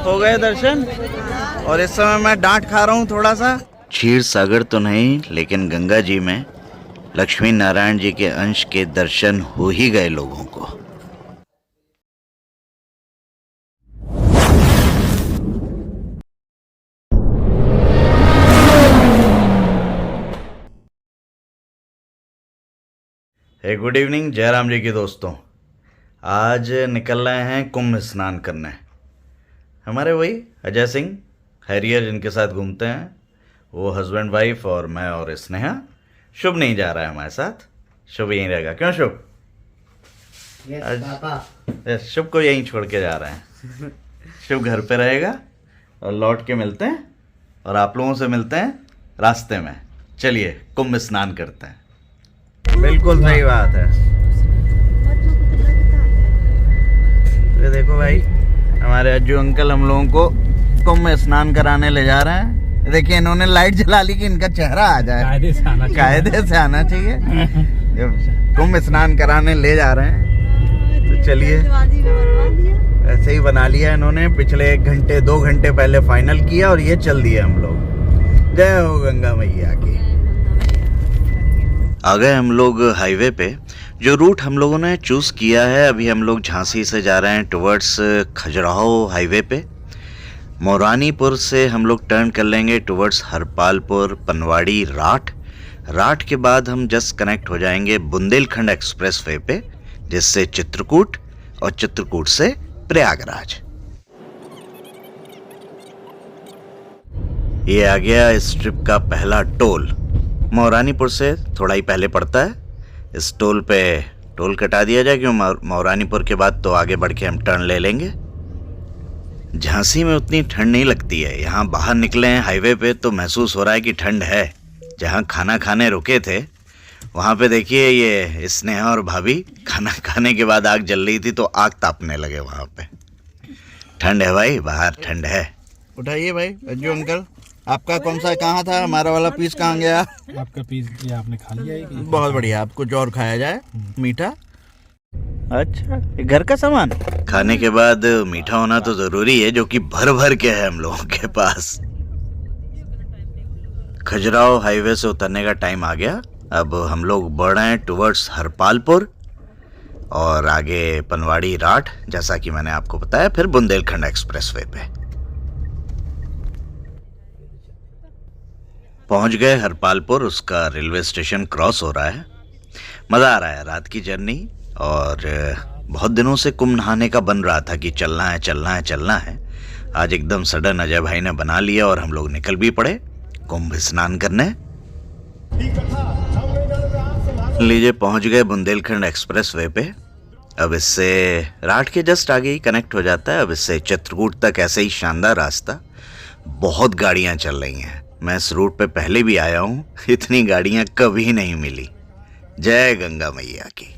हो गए दर्शन। और इस समय मैं डांट खा रहा हूँ थोड़ा सा। क्षीर सागर तो नहीं, लेकिन गंगा जी में लक्ष्मी नारायण जी के अंश के दर्शन हो ही गए लोगों को। गुड इवनिंग जयराम जी के दोस्तों। आज निकल रहे हैं कुंभ स्नान करने। हमारे वही अजय सिंह हैरियर जिनके साथ घूमते हैं, वो हस्बैंड वाइफ, और मैं और स्नेहा। शुभ नहीं जा रहा है हमारे साथ, शुभ यहीं रहेगा। क्यों शुभ? आज शुभ को यहीं छोड़ के जा रहे हैं। शुभ घर पे रहेगा और लौट के मिलते हैं, और आप लोगों से मिलते हैं रास्ते में। चलिए कुंभ स्नान करते हैं। बिल्कुल सही बात है। ये देखो भाई, हमारे अज्जू अंकल हम लोगों को कुंभ में स्नान कराने ले जा रहे हैं। देखिए इन्होंने लाइट जला ली कि इनका चेहरा आ जाए। कायदे से आना चाहिए। कुंभ स्नान कराने ले जा रहे हैं, तो चलिए। ऐसे ही बना लिया इन्होंने, पिछले 1-2 घंटे पहले फाइनल किया और ये चल दिए हम लोग। जय हो गंगा मैया की। आ गए हम लोग हाईवे पे। जो रूट हम लोगों ने चूज़ किया है, अभी हम लोग झांसी से जा रहे हैं टुवर्ड्स खजुराहो हाईवे पे। मोरानीपुर से हम लोग टर्न कर लेंगे टुवर्ड्स हरपालपुर, पनवाड़ी, राठ। राठ के बाद हम जस्ट कनेक्ट हो जाएंगे बुंदेलखंड एक्सप्रेस वे पे, जिससे चित्रकूट, और चित्रकूट से प्रयागराज। ये आ गया इस ट्रिप का पहला टोल। मोरानीपुर से थोड़ा ही पहले पड़ता है। इस टोल पे टोल कटा दिया जाए, क्यों मोरानीपुर के बाद तो आगे बढ़ के हम टर्न ले लेंगे। झांसी में उतनी ठंड नहीं लगती है। यहाँ बाहर निकले हैं हाईवे पे तो महसूस हो रहा है कि ठंड है। जहाँ खाना खाने रुके थे वहाँ पे देखिए ये स्नेहा और भाभी खाना खाने के बाद आग जल रही थी, तो आग तापने लगे वहाँ पे। ठंड है भाई, बाहर ठंड है। उठाइए भाई अज्जू अंकल, आपका कौन सा कहाँ था? हमारा वाला पीस कहाँ गया? आपका पीस ये आपने खा लिया है? बहुत बढ़िया। आपको जो और खाया जाए मीठा। अच्छा, घर का सामान खाने के बाद मीठा होना तो जरूरी है, जो कि भर भर के है हम लोगों के पास। खजुराहो हाईवे से उतरने का टाइम आ गया। अब हम लोग बढ़ रहे हैं टुवर्ड्स हरपालपुर और आगे पनवाड़ी, राठ, जैसा कि मैंने आपको बताया, फिर बुंदेलखंड एक्सप्रेसवे पे पहुंच गए। हरपालपुर, उसका रेलवे स्टेशन क्रॉस हो रहा है। मज़ा आ रहा है रात की जर्नी। और बहुत दिनों से कुंभ नहाने का बन रहा था कि चलना है चलना है चलना है। आज एकदम सडन अजय भाई ने बना लिया और हम लोग निकल भी पड़े कुंभ स्नान करने। लीजिए पहुंच गए बुंदेलखंड एक्सप्रेसवे पे। अब इससे राठ के जस्ट आगे ही कनेक्ट हो जाता है। अब इससे चित्रकूट तक ऐसे ही शानदार रास्ता। बहुत गाड़ियां चल रही हैं। मैं इस रूट पे पहले भी आया हूँ, इतनी गाड़ियाँ कभी नहीं मिली। जय गंगा मैया की।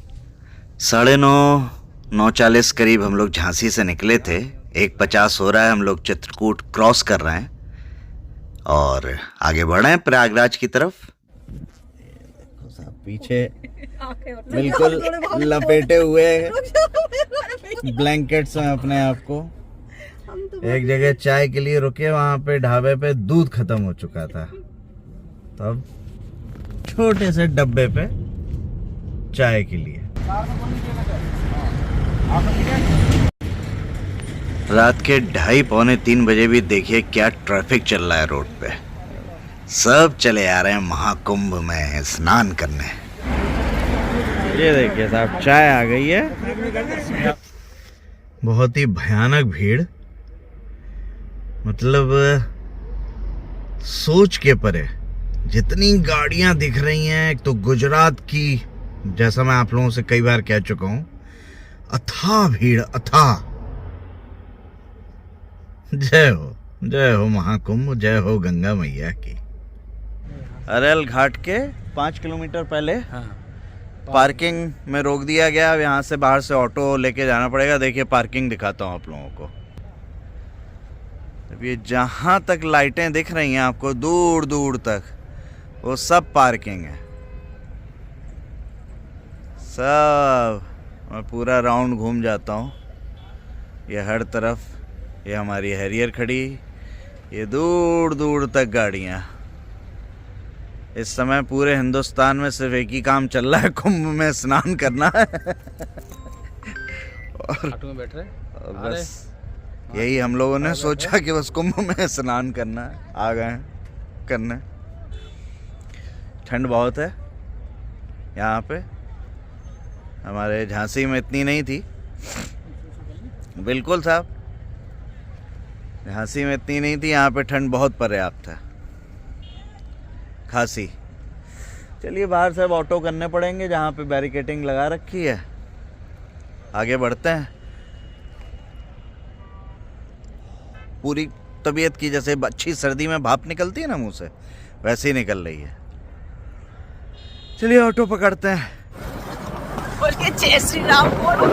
9:30, 9:40 करीब हम लोग झांसी से निकले थे। 1:50 हो रहा है, हम लोग चित्रकूट क्रॉस कर रहे हैं और आगे बढ़ रहे हैं प्रयागराज की तरफ। पीछे बिल्कुल लपेटे हुए ब्लैंकेट्स में अपने आप को। एक जगह चाय के लिए रुके, वहां पे ढाबे पे दूध खत्म हो चुका था, तब छोटे से डब्बे पे चाय के लिए। रात के 2:30-3 बजे भी देखिए क्या ट्रैफिक चल रहा है रोड पे। सब चले आ रहे हैं महाकुंभ में स्नान करने। ये देखिए साहब, चाय आ गई है। बहुत ही भयानक भीड़, मतलब सोच के परे। जितनी गाड़ियां दिख रही हैं, एक तो गुजरात की, जैसा मैं आप लोगों से कई बार कह चुका हूं, अथाह भीड़, अथाह। जय हो महाकुंभ, जय हो गंगा मैया की। अरेल घाट के 5 किलोमीटर पहले पार्किंग में रोक दिया गया। अब यहाँ से बाहर से ऑटो लेके जाना पड़ेगा। देखिए पार्किंग दिखाता हूँ आप लोगों को। अब ये जहाँ तक लाइटें दिख रही हैं आपको दूर दूर तक, वो सब पार्किंग है। सब मैं पूरा राउंड घूम जाता हूँ। ये हर तरफ ये हमारी हैरियर खड़ी, ये दूर दूर तक गाड़ियाँ। इस समय पूरे हिंदुस्तान में सिर्फ एक ही काम चल रहा है, कुंभ में स्नान करना है। ऑटो में बैठ रहे और बस यही हम लोगों ने सोचा कि बस कुंभ में स्नान करना है, आ गए हैं करने। ठंड बहुत है यहाँ पे, हमारे झांसी में इतनी नहीं थी। बिल्कुल साहब, झांसी में इतनी नहीं थी, यहाँ पे ठंड बहुत पर्याप्त है खासी। चलिए बाहर से अब ऑटो करने पड़ेंगे जहाँ पे बैरिकेटिंग लगा रखी है, आगे बढ़ते हैं। पूरी तबीयत की जैसे अच्छी सर्दी में भाप निकलती है ना मुंह से, वैसे ही निकल रही है। चलिए ऑटो पकड़ते हैं। बोल के जय श्री राम बोलो।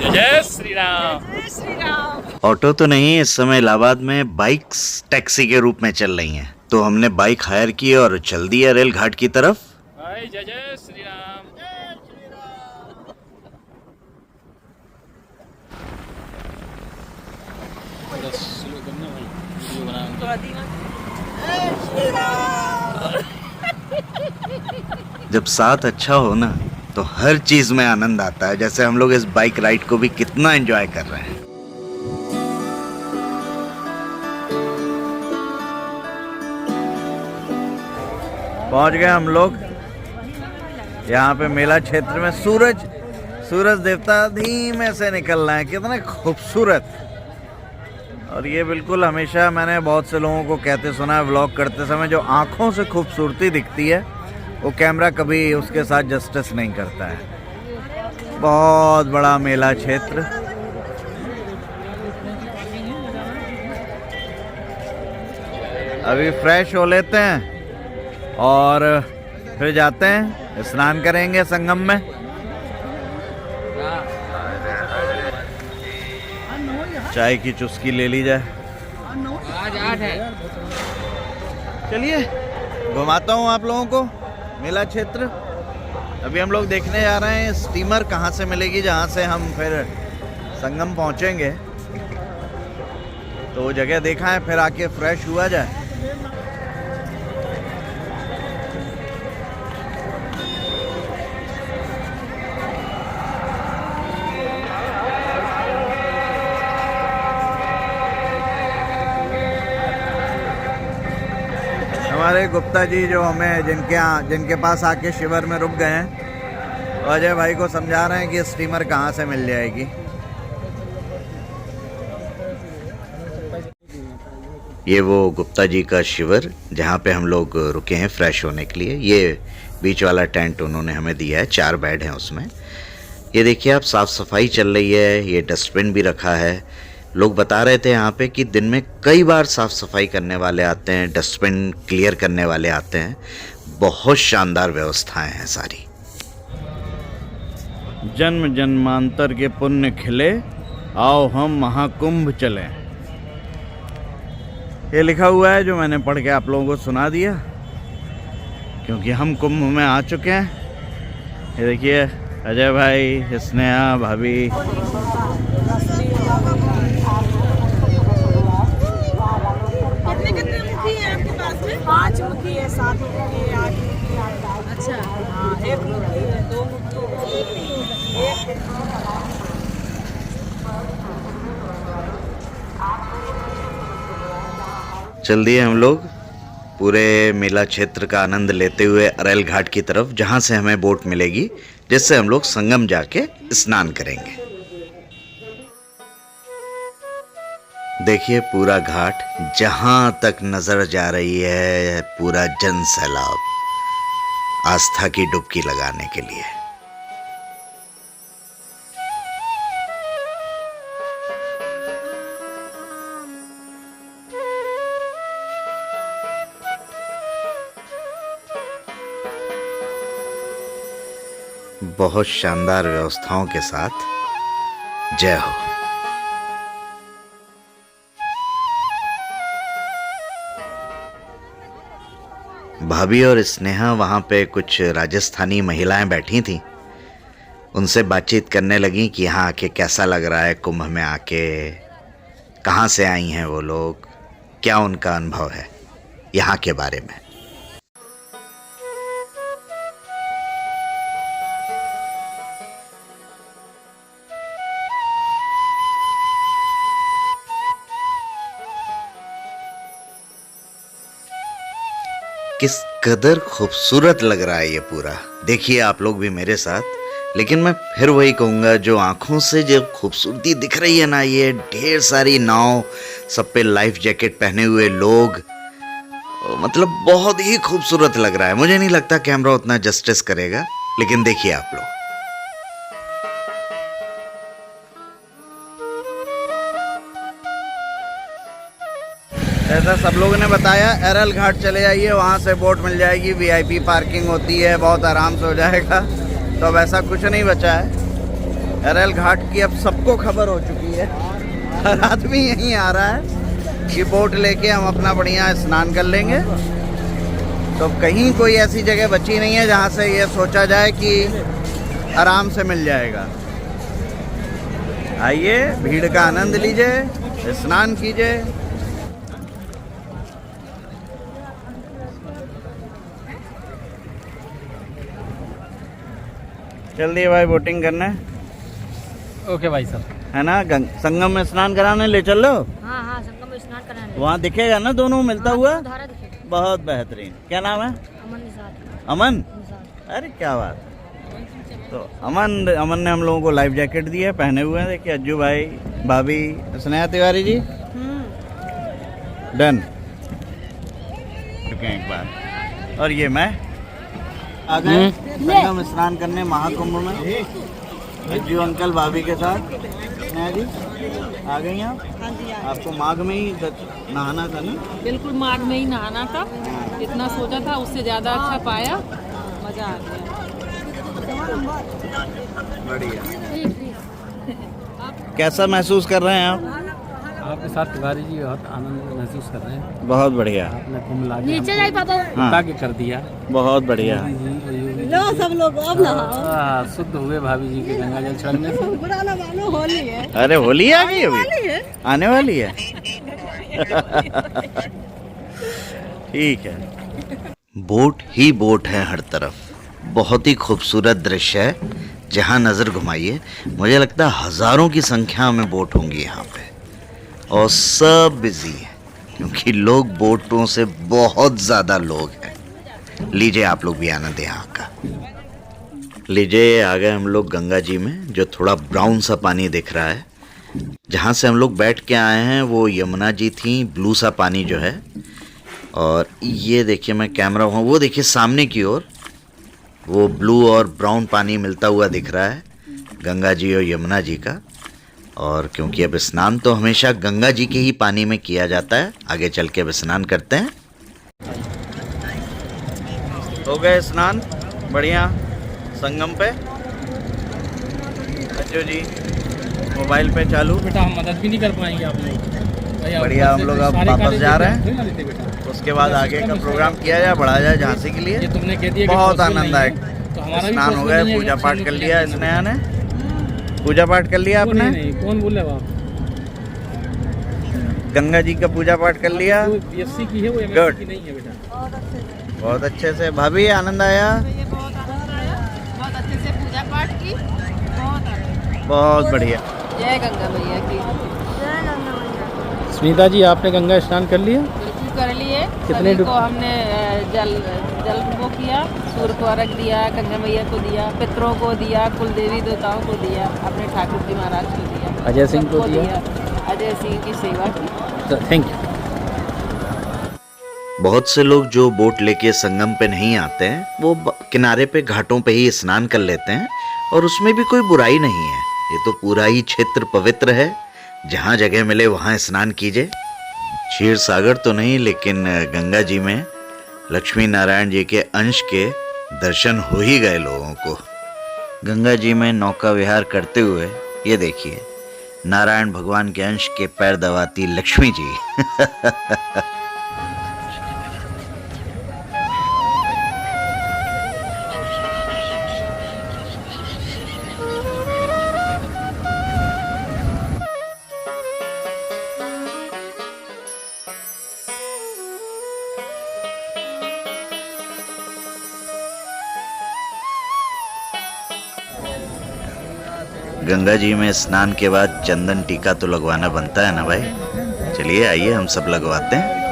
जय श्री राम। जय श्री राम। ऑटो तो नहीं, इस समय इलाहाबाद में बाइक्स टैक्सी के रूप में चल रही हैं, तो हमने बाइक हायर की और चल दी है रेल घाट की तरफ। भाई जय जय श्री राम। जब साथ अच्छा हो ना तो हर चीज में आनंद आता है, जैसे हम लोग इस बाइक राइड को भी कितना एंजॉय कर रहे हैं। पहुंच गए हम लोग यहाँ पे मेला क्षेत्र में। सूरज देवता धीमे से निकल रहे हैं, कितने खूबसूरत। और ये बिल्कुल हमेशा मैंने बहुत से लोगों को कहते सुना है व्लॉग करते समय, जो आँखों से खूबसूरती दिखती है वो कैमरा कभी उसके साथ जस्टिस नहीं करता है। बहुत बड़ा मेला क्षेत्र। अभी फ्रेश हो लेते हैं और फिर जाते हैं, स्नान करेंगे संगम में। चाय की चुस्की ले ली जाए। चलिए घुमाता हूँ आप लोगों को मेला क्षेत्र। अभी हम लोग देखने जा रहे हैं स्टीमर कहाँ से मिलेगी, जहाँ से हम फिर संगम पहुँचेंगे। तो वो जगह देखा है, फिर आके फ्रेश हुआ जाए। हमारे गुप्ता जी जो हमें जिनके पास आके शिविर में रुक गए हैं, अजय भाई को समझा रहे हैं कि स्टीमर कहाँ से मिल जाएगी। ये वो गुप्ता जी का शिविर जहाँ पे हम लोग रुके हैं फ्रेश होने के लिए। ये बीच वाला टेंट उन्होंने हमें दिया है, 4 बेड हैं उसमें। ये देखिए आप, साफ़ सफाई चल रही है, ये डस्टबिन भी रखा है। लोग बता रहे थे यहाँ पे कि दिन में कई बार साफ़ सफाई करने वाले आते हैं, डस्टबिन क्लियर करने वाले आते हैं। बहुत शानदार व्यवस्थाएं हैं सारी। जन्म जन्मांतर के पुण्य खिले, आओ हम महाकुंभ चलें। ये लिखा हुआ है जो मैंने पढ़ के आप लोगों को सुना दिया, क्योंकि हम कुंभ में आ चुके हैं। ये देखिए अजय भाई, स्नेहा भाभी। कितने मुखी है आपके पास में? 5 मुखी है, 7 मुखी है, 8 मुखी है। अच्छा हाँ, 1 मुखी है, 2 मुखी है, 1। चल दिए हम लोग पूरे मेला क्षेत्र का आनंद लेते हुए अरेल घाट की तरफ, जहाँ से हमें बोट मिलेगी जिससे हम लोग संगम जाके स्नान करेंगे। देखिए पूरा घाट, जहाँ तक नजर जा रही है पूरा जन सैलाब, आस्था की डुबकी लगाने के लिए। बहुत शानदार व्यवस्थाओं के साथ। जय हो। भाभी और स्नेहा वहाँ पे कुछ राजस्थानी महिलाएं बैठी थीं, उनसे बातचीत करने लगी कि यहाँ आके कैसा लग रहा है, कुंभ में आके कहाँ से आई हैं वो लोग, क्या उनका अनुभव है यहाँ के बारे में। किस कदर खूबसूरत लग रहा है ये पूरा, देखिए आप लोग भी मेरे साथ। लेकिन मैं फिर वही कहूँगा, जो आँखों से जो खूबसूरती दिख रही है ना, ये ढेर सारी नाव, सब पे लाइफ जैकेट पहने हुए लोग, मतलब बहुत ही खूबसूरत लग रहा है। मुझे नहीं लगता कैमरा उतना जस्टिस करेगा, लेकिन देखिए आप लोग। जैसा सब लोगों ने बताया, एरल घाट चले जाइए, वहाँ से बोट मिल जाएगी, वीआईपी पार्किंग होती है, बहुत आराम से हो जाएगा। तो अब ऐसा कुछ नहीं बचा है। एरल घाट की अब सबको खबर हो चुकी है, हर आदमी यहीं आ रहा है कि बोट लेके हम अपना बढ़िया स्नान कर लेंगे। तो कहीं कोई ऐसी जगह बची नहीं है जहाँ से ये सोचा जाए कि आराम से मिल जाएगा। आइए, भीड़ का आनंद लीजिए, स्नान कीजिए। चल दिए भाई, बोटिंग करना है। ओके भाई साहब, है ना, संगम में स्नान कराने ले चल लो। हाँ हाँ, संगम में स्नान कराने। वहाँ दिखेगा ना दोनों मिलता हुआ। धारा दिखेगा। बहुत बेहतरीन। क्या नाम है? अमन निसार। अमन? निसार। अरे क्या बात। तो अमन ने हम लोगों को लाइफ जैकेट दी है, पहने हुए हैं। देखिए अज्जू भाई, भाभी, स्नेहा तिवारी जी। डन। रुके एक बार। और ये मैं आ गए संगम स्नान करने महाकुंभ में, अज्जू अंकल भाभी के साथ। स्नेहा जी आ गई आप? हाँ जी, आपको माघ में ही नहाना था ना? बिल्कुल, माघ में ही नहाना था। जितना सोचा था उससे ज्यादा अच्छा पाया, मजा आ गया। बढ़िया। कैसा महसूस कर रहे हैं आप? आपके साथ तिवारी जी बहुत आनंद महसूस कर रहे हैं। बहुत बढ़िया। आपने कुंभ ला के नीचे जाए पापा। हाँ, के कर दिया। बहुत बढ़िया। लो सब लोग अब नहाओ। शुद्ध हुए भाभी जी के गंगा जल चढ़ने से। बुरा ना मानो, होली है। अरे होली आ गई अभी, आने वाली है। ठीक है। बोट ही बोट है हर तरफ, बहुत ही खूबसूरत दृश्य है। जहाँ नज़र घुमाइए, मुझे लगता है हज़ारों की संख्या में बोट होंगी यहाँ पे, और सब बिजी है क्योंकि लोग, बोटों से बहुत ज़्यादा लोग हैं। लीजिए आप लोग भी आनंद यहाँ का लीजिए। आ गए हम लोग गंगा जी में, जो थोड़ा ब्राउन सा पानी दिख रहा है। जहाँ से हम लोग बैठ के आए हैं वो यमुना जी थी, ब्लू सा पानी जो है। और ये देखिए, मैं कैमरा हूँ, वो देखिए सामने की ओर वो ब्लू और ब्राउन पानी मिलता हुआ दिख रहा है, गंगा जी और यमुना जी का। और क्योंकि अब स्नान तो हमेशा गंगा जी के ही पानी में किया जाता है, आगे चल के अब स्नान करते हैं। हो गए स्नान बढ़िया संगम पे। अच्छो जी मोबाइल पे चालू। बेटा हम मदद भी नहीं कर पाएंगे आप लोग। बढ़िया, हम लोग अब वापस जा रहे हैं। उसके बाद आगे का प्रोग्राम किया जाए, बढ़ा जाए झांसी के लिए। ये तुमने कह दिया बहुत आनंददायक स्नान हो गया, पूजा पाठ कर लिया स्नेहा ने। पूजा पाठ कर लिया आपने? नहीं, कौन बोले आप? गंगा जी का पूजा पाठ कर लिया। बीएससी की है वो, गुड, की नहीं है बेटा। बहुत अच्छे से। भाभी आनंद आया? बहुत आनंद आया, बहुत अच्छे से पूजा पाठ की, बहुत आनंद। बहुत बढ़िया। जय गंगा मैया की। स्मिता जी, आपने गंगा स्नान कर लिया? बिल्कुल कर लिए। कितने सभी को हमने जल वो किया, सूर्य को अर्घ दिया, गंगा मैया को दिया, पितरों को दिया, कुल देवी देवताओं को दिया, अपने ठाकुर जी महाराज को दिया, अजय सिंह को सबको दिया। अजय सिंह की सेवा की। Thank you. बहुत से लोग जो बोट लेके संगम पे नहीं आते हैं, वो किनारे पे घाटों पे ही स्नान कर लेते हैं, और उसमें भी कोई बुराई नहीं है। ये तो पूरा ही क्षेत्र पवित्र है, जहाँ जगह मिले वहाँ स्नान कीजिए। क्षीर सागर तो नहीं, लेकिन गंगा जी में लक्ष्मी नारायण जी के अंश के दर्शन हो ही गए लोगों को। गंगा जी में नौका विहार करते हुए ये देखिए, नारायण भगवान के अंश के पैर दबाती लक्ष्मी जी। गंगा जी में स्नान के बाद चंदन टीका तो लगवाना बनता है ना भाई। चलिए आइए हम सब लगवाते हैं।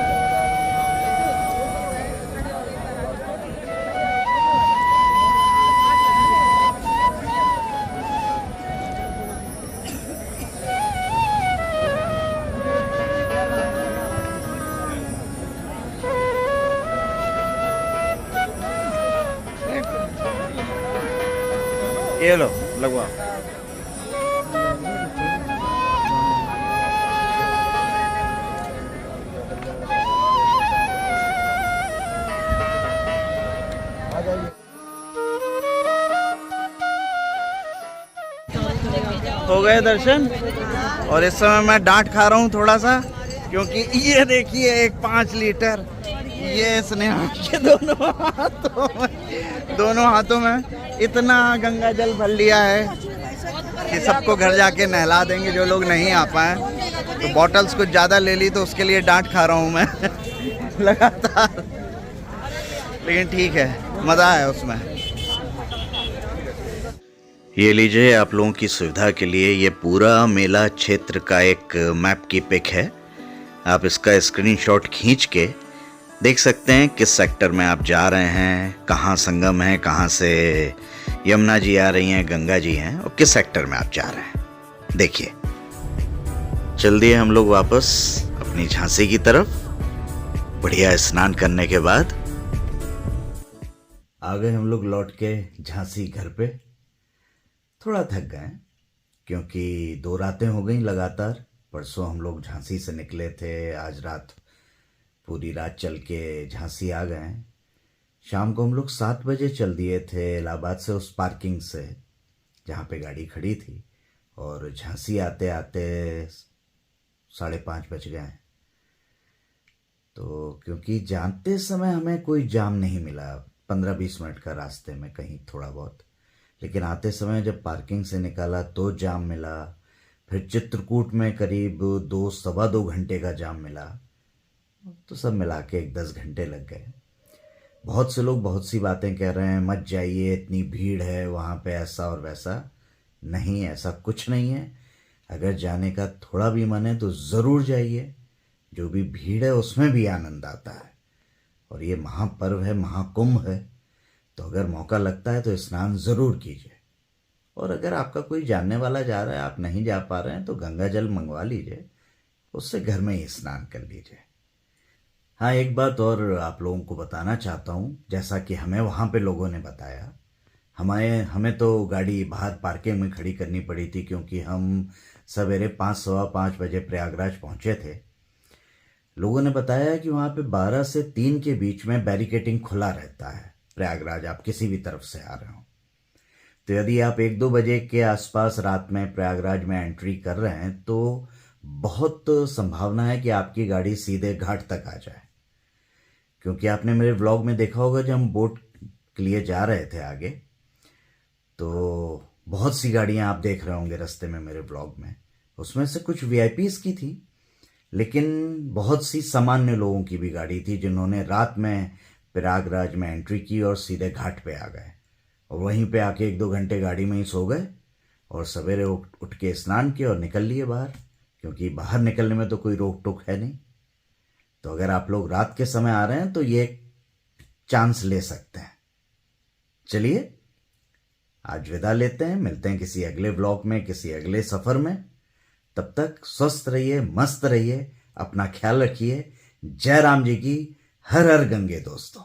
ये लो लगवा। हो गए दर्शन और इस समय मैं डांट खा रहा हूँ थोड़ा सा, क्योंकि ये देखिए एक 5 लीटर ये स्नेहा के दोनों हाथों में इतना गंगा जल भर लिया है कि सबको घर जाके नहला देंगे जो लोग नहीं आ पाए। तो बॉटल्स कुछ ज़्यादा ले ली तो उसके लिए डांट खा रहा हूँ मैं लगातार, लेकिन ठीक है, मज़ा है उसमें। ये लीजिए आप लोगों की सुविधा के लिए ये पूरा मेला क्षेत्र का एक मैप की पिक है। आप इसका स्क्रीनशॉट खींच के देख सकते हैं किस सेक्टर में आप जा रहे हैं, कहाँ संगम है, कहाँ से यमुना जी आ रही हैं, गंगा जी हैं और किस सेक्टर में आप जा रहे हैं। देखिए चल दिए हम लोग वापस अपनी झांसी की तरफ। बढ़िया स्नान करने के बाद आ गए हम लोग लौट के झांसी घर पे। थोड़ा थक गए क्योंकि 2 रातें हो गई लगातार। परसों हम लोग झांसी से निकले थे, आज रात पूरी रात चल के झांसी आ गए। शाम को हम लोग 7 बजे चल दिए थे इलाहाबाद से, उस पार्किंग से जहाँ पे गाड़ी खड़ी थी, और झांसी आते आते 5:30 बज गए। तो क्योंकि जानते समय हमें कोई जाम नहीं मिला, 15-20 मिनट का रास्ते में कहीं थोड़ा बहुत, लेकिन आते समय जब पार्किंग से निकाला तो जाम मिला। फिर चित्रकूट में करीब 2-2.25 घंटे का जाम मिला। तो सब मिला के 10 घंटे लग गए। बहुत से लोग बहुत सी बातें कह रहे हैं, मत जाइए इतनी भीड़ है वहाँ पे, ऐसा और वैसा। नहीं, ऐसा कुछ नहीं है। अगर जाने का थोड़ा भी मन है तो ज़रूर जाइए। जो भी भीड़ है उसमें भी आनंद आता है, और ये महापर्व है, महाकुंभ है। तो अगर मौका लगता है तो स्नान ज़रूर कीजिए। और अगर आपका कोई जानने वाला जा रहा है, आप नहीं जा पा रहे हैं, तो गंगा जल मंगवा लीजिए, उससे घर में ही स्नान कर लीजिए। हाँ, एक बात और आप लोगों को बताना चाहता हूँ। जैसा कि हमें वहाँ पे लोगों ने बताया, हमें तो गाड़ी बाहर पार्किंग में खड़ी करनी पड़ी थी, क्योंकि हम सवेरे 5-5:15 बजे प्रयागराज पहुँचे थे। लोगों ने बताया कि वहाँ पे 12 से 3 के बीच में बैरिकेटिंग खुला रहता है। प्रयागराज आप किसी भी तरफ से आ रहे हो, तो यदि आप 1-2 बजे के आसपास रात में प्रयागराज में एंट्री कर रहे हैं तो बहुत संभावना है कि आपकी गाड़ी सीधे घाट तक आ जाए। क्योंकि आपने मेरे व्लॉग में देखा होगा, जब हम बोट के लिए जा रहे थे आगे, तो बहुत सी गाड़ियां आप देख रहे होंगे रास्ते में मेरे व्लॉग में। उसमें से कुछ वीआईपीज़ की थी, लेकिन बहुत सी सामान्य लोगों की भी गाड़ी थी, जिन्होंने रात में प्रयागराज में एंट्री की और सीधे घाट पे आ गए, और वहीं पे आके 1-2 घंटे गाड़ी में ही सो गए, और सवेरे उठ के स्नान किया और निकल लिए बाहर, क्योंकि बाहर निकलने में तो कोई रोक टोक है नहीं। तो अगर आप लोग रात के समय आ रहे हैं तो ये चांस ले सकते हैं। चलिए आज विदा लेते हैं, मिलते हैं किसी अगले व्लॉग में, किसी अगले सफ़र में। तब तक स्वस्थ रहिए, मस्त रहिए, अपना ख्याल रखिए। जय राम जी की, हर हर गंगे दोस्तों।